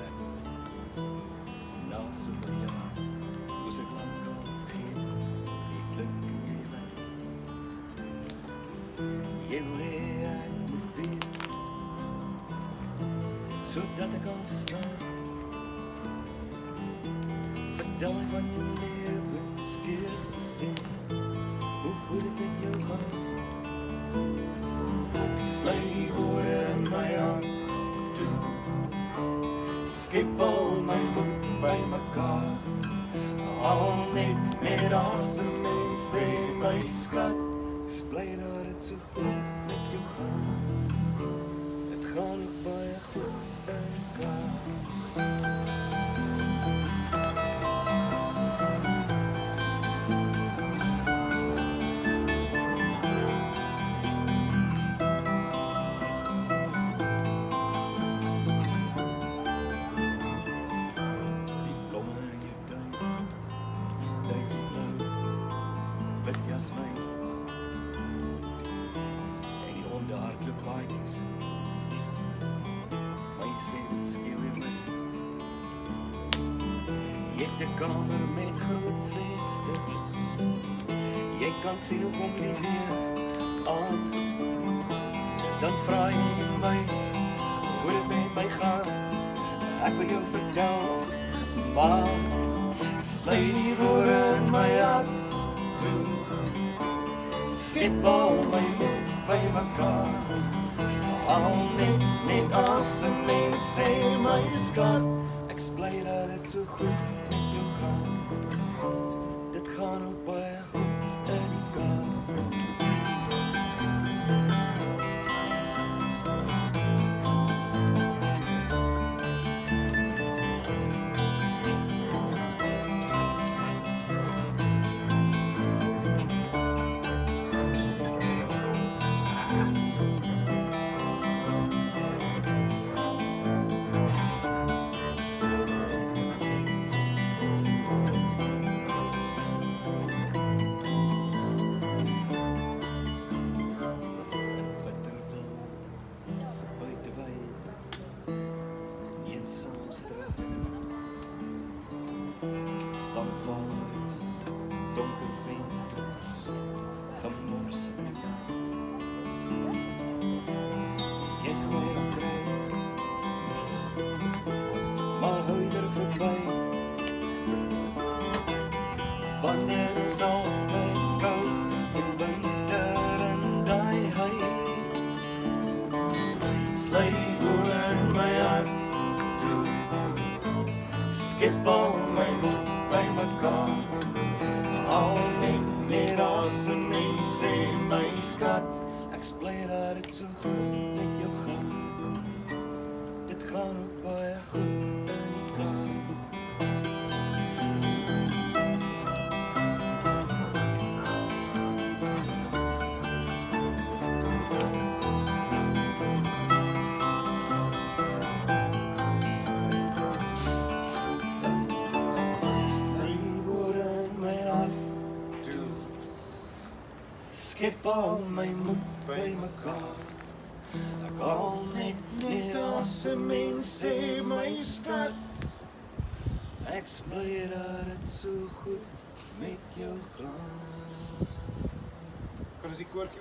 plek. Na soveel jaar moes ek lang al vergeet die klink in jou lyf. Jy wil hê ek moet weet, sodat ek kan verstaan. Vertel my van jou lewenskeuse sê, hoe goed ek met jou gaan. Sluit die woorde in my hart toe, skep al my moed by mekaar. Al net met asem en sê my skat, ek is bly dat het so goed met jou gaan. Het gaan ook baie goed in mekaar. Wit jasmijn en die honde hardloop paadjies, maar ek sê dit skeel jou min. Jy het 'n kamer met groot vensters, jy kan sien hoe kom die weer aan. Dan vra jy my hoe dit met my gaan, ek wil jou vertel, maar sluit die woorde in my hart toe, skep al my moed by mekaar. Al net met asem en sê my skat, ek is bly dat het so goed met jou gaan. Dit gaan ook baie goed in die kaas. Staan valhuis, donker vensters, gemors in die dag. Jy sal my dan kry, maar hou er verby. Wanneer is altyd koud en winter in die huis. Sluit die woorde in my hart toe, skep al my moed by mekaar. Al net met asem en sê my skat, ek is bly dat het so goed met jou gaan. Dit gaan ook baie goed in die kaar. Skep al my moed by mekaar. Ek al net met asem en sê my skat, ek is bly dat het so goed met jou gaan. Kan ons die koortjie